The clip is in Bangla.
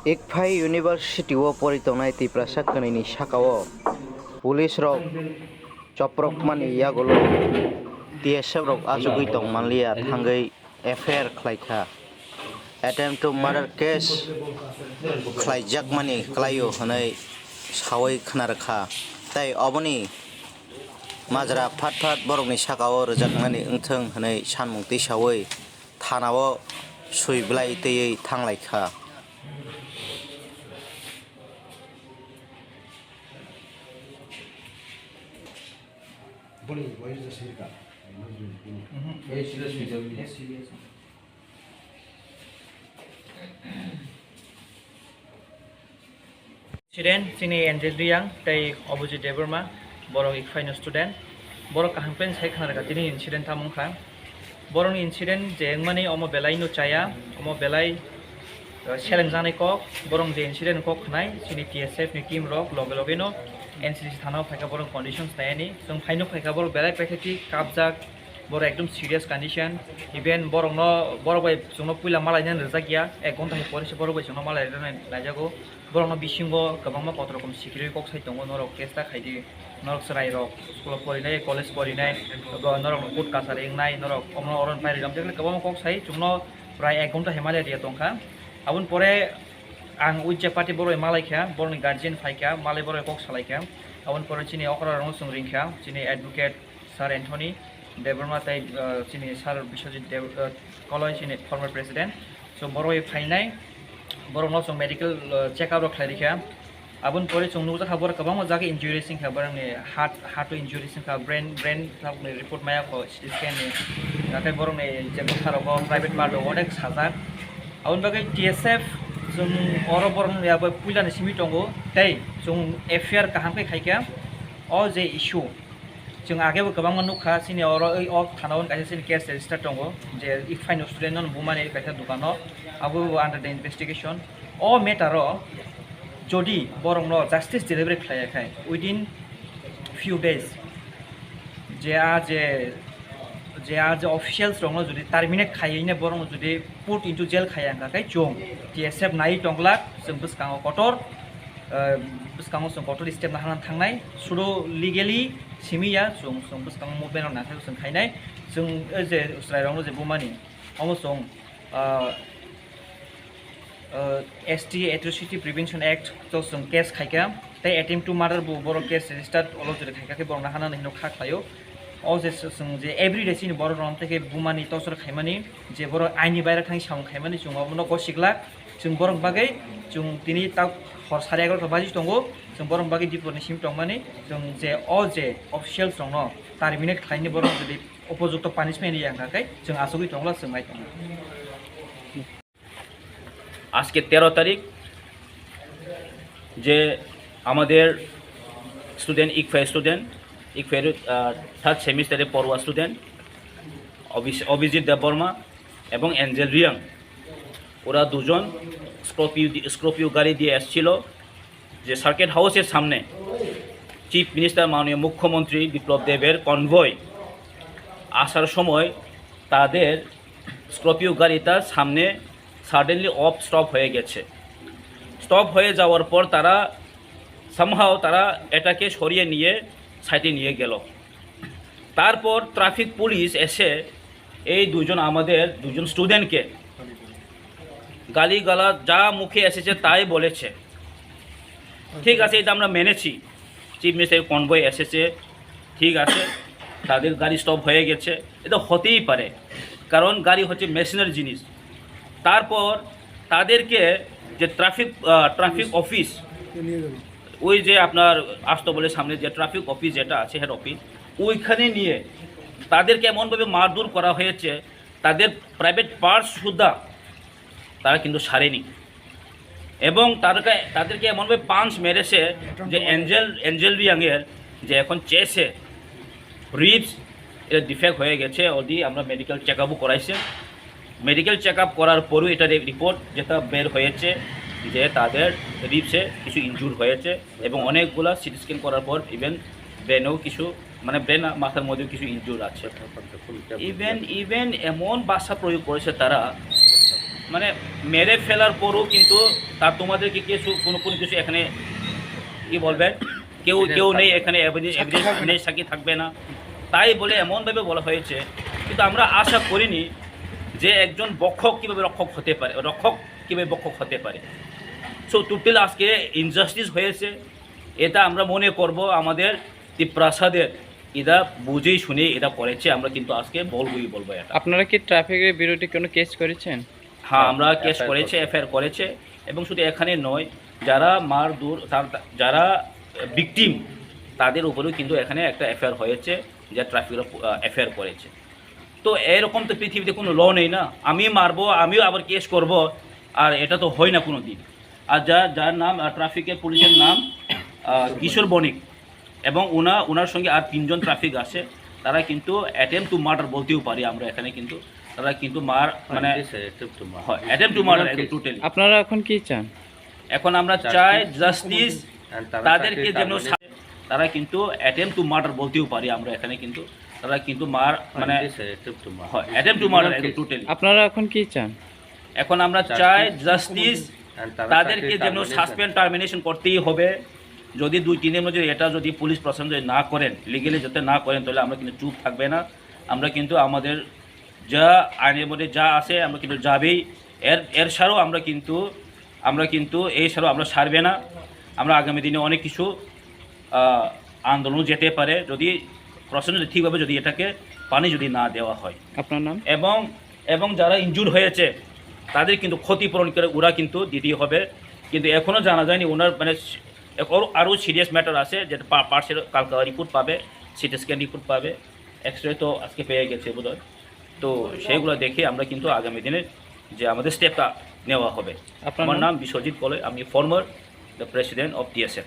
इकफाइ इउनिभार्सिटीआव परितंनाय तिप्रासा खनैनि साकाव पुलिस रक चप्रकमानि यागलो TSF रक आजुगै तंमानलिया थांगै FIR खलायखा attempt to murder case खलायजाकमानि खलायो हनै सावै खोनारखा ताइ अबनि माजरा फाट फाट बरकनि साकाव रोजाकमानि ओंथों हनै सानमुंति सावै थानाव सुइब्लाय दैयै थांलायखा Student sini Angel Riang tei Obuji Deborma borok ikfaino student borok kahangpen sai khana ga tini incident tamung kha borok incident jengmani omo belai no chaya omo belai challenge janai kok borok je incident kok khnai sini TSF ni team rok loge loge no NCC thana phaika borok conditions tayani jong phaino phaika borok belai pakhati kapjak borok ekdom serious condition even borok no borok bai jongno puila malai nan rjakya ek gonta he pore se borok bai jongno malai lajago borok no bisingo kabangma kot rokom security kok sai tongo norok kesta khaidi norok sarai rok school porinai college porinai norok court kasar engnai norok omno oron pai ram jekle kabangma kok sai jongno prai ek gonta himalaya dia tongkha abun pore ang ujja party borok malai kha borok ni guardian phaika malai borok kok salaikha abun pore chini okra rong sung ringkha chini advocate sir Anthony Deborma tai chini sir Biswajit Dev college chini former president so borok phainai borok no song medical check up rok khlairikha abun pore song nuja khabor kabangma jage injuries sing khabar ni heart to injuries sing kha brain report maya ko scan ni natai borok ni jeko tharoko private part onek sajak abun bagai TSF jong oro borok ni aba puila ni simi tongo tai jong FIR kaham kai khaika o je issue jong agebo kabangma nukha sini oro ei ok thanawon kaisa sini case register tongo je ikfaino student non bumani kaisa dukano abu under the investigation o matter jodi borok no justice delivery khlaya khai within few days je officials rong jodi terminate khayeine borok jodi put into jail khaya kai jong TSF nai tonglak jong buskango kotor buskango song kotor step na hanan thangnai sudo legally simiya jong buskango movement na thai jong khainai jong je usrai rong je bumani amosong ST Atrocity Prevention Act to some case khaika tai attempt to murder borok case registered all jodi khaika ke borok na hanan hino kha khlayo o je sung je every day sini borok rom teke bumani tosor khaimani je borok aini baira thang saung khaimani jong abono ko sigla jong borok bagai jong tini ta hor 11:30 baji tongo jong borok bagai dipor ni sim tongmani jong je o je officials rong no terminate khlaini borok jodi উপযুক্ত পানিশমেন্ট ইয়া খাkai jong asogui tongla sungmai tong আজকে 13 তারিখ যে আমাদের স্টুডেন্ট ইকফাই থার্ড সেমিস্টারে পড়ুয়া স্টুডেন্ট অভিজিৎ দেববর্মা এবং অ্যাঞ্জেল রিয়াং ওরা দুজন স্করপিও গাড়ি দিয়ে এসেছিল যে সার্কিট হাউসের সামনে চিফ মিনিস্টার মাননীয় মুখ্যমন্ত্রী বিপ্লব দেবের কনভয় আসার সময় তাদের স্করপিও গাড়িটার সামনে সাডেনলি স্টপ হয়ে গেছে স্টপ হয়ে যাওয়ার পর তারা সামহাও তারা এটাকে সরিয়ে নিয়ে সাইডে নিয়ে গেল তারপর ট্রাফিক পুলিশ এসে এই আমাদের দুজন স্টুডেন্টকে গালিগালা যা মুখে এসেছে তাই বলেছে ঠিক আছে এটা আমরা মেনেছি চিফ মিনিস্টার কনভয় এসেছে ঠিক আছে তাদের গাড়ি স্টপ হয়ে গেছে এটা হতেই পারে কারণ গাড়ি হচ্ছে মেশিনারি জিনিস তারপর তাদেরকে যে ট্রাফিক অফিস ওই যে আপনার আস্তবলের সামনে যে ট্রাফিক অফিস যেটা আছে হেড অফিস ওইখানে নিয়ে তাদেরকে এমনভাবে মারধর করা হয়েছে তাদের প্রাইভেট পার্টস সুদ্ধা তারা কিন্তু ছাড়েনি এবং তাদেরকে এমনভাবে পাঞ্চ মেরেছে যে অ্যাঞ্জেল রিয়াংয়ের যে এখন চেসে রিবস এটা ডিফেক্ট হয়ে গেছে অলরেডি আমরা মেডিকেল চেক আপও করাইছে মেডিকেল চেক আপ করার পরও এটার রিপোর্ট যেটা বের হয়েছে যে তাদের রিবসে কিছু ইনজুর হয়েছে এবং অনেকগুলো সিটি স্ক্যান করার পর ইভেন ব্রেনেও কিছু মানে ব্রেন মাথার মধ্যেও কিছু ইনজুর আছে ইভেন এমন ভাষা প্রয়োগ করেছে তারা মানে মেরে ফেলার পরও কিন্তু তার তোমাদেরকে কিছু কোনো কিছু এখানে কি বলবেন কেউ নেই এখানে এভিডেন্স নেই, সাক্ষী থাকবে না, তাই বলে এমনভাবে বলা হয়েছে। কিন্তু আমরা আশা করিনি যে একজন রক্ষক কীভাবে রক্ষক হতে পারে। সো টোটাল আজকে ইনজাস্টিস হয়েছে, এটা আমরা মনে করব আমাদের প্রসাদের এটা বুঝেই শুনে এটা করেছে, আমরা কিন্তু আজকে বলবো এটা। আপনারা কি ট্রাফিকের বিরুদ্ধে কোনো কেস করেছেন? হ্যাঁ, আমরা কেস করেছে, এফআইআর করেছে, এবং শুধু এখানে নয়, যারা যারা ভিকটিম তাদের উপরেও কিন্তু এখানে একটা এফআইআর হয়েছে, যা ট্রাফিকের এফআইআর করেছে। তো এরকম তো পৃথিবীতে কোনো ল নেই না, আমি মারবো আমিও আবার কেস করব, আর এটা তো হয় না কোনো দিন। আর যার নাম ট্রাফিকের পুলিশের নাম কিশোর বণিক, এবং ওনার সঙ্গে আর 3 জন ট্রাফিক আছে, তারা কিন্তু অ্যাটেম্প টু মার্ডার বলতেও পারি আমরা এখানে, কিন্তু তারা কিন্তু মানে অ্যাটেম্প টু মার্ডার টোটালি। আপনারা এখন কি চান? এখন আমরা চাই জাস্টিস, তাদেরকে যেন তারা কিন্তু অ্যাটেম্প টু মার্ডার বলতেও পারি আমরা এখানে, কিন্তু তারা কিন্তু মানে অ্যাটেম্প টু মার্ডার টোটালি। আপনারা এখন কি চান? এখন আমরা চাই জাস্টিস, তাদেরকে যেন সাসপেন্ড টার্মিনেশন করতেই হবে। যদি 2-3 দিনের মধ্যে এটা যদি পুলিশ প্রশাসন যদি না করেন, লিগেলি যাতে না করেন, তাহলে আমরা কিন্তু চুপ থাকবে না। আমরা কিন্তু আমাদের যা আইনের মধ্যে যা আছে আমরা কিন্তু যাবেই, এর ছাড়াও আমরা কিন্তু এই ছাড়াও আমরা ছাড়বে না। আমরা আগামী দিনে অনেক কিছু আন্দোলন যেতে পারে, যদি প্রশাসন ঠিকভাবে যদি এটাকে পানি যদি না দেওয়া হয়। আপনার নাম? এবং যারা ইনজুর হয়েছে তাদের কিন্তু ক্ষতিপূরণ করে ওরা কিন্তু দিতেই হবে। কিন্তু এখনও জানা যায়নি ওনার মানে আরও সিরিয়াস ম্যাটার আছে, যেটা পার্টসের কালকে রিপোর্ট পাবে, সিটি স্ক্যান রিপোর্ট পাবে, এক্সরে তো আজকে পেয়ে গেছে বোধহয়। তো সেইগুলো দেখে আমরা কিন্তু আগামী দিনে যে আমাদের স্টেপটা নেওয়া হবে। আমার নাম বিশ্বজিৎ কলে, আমি former the president of TSF।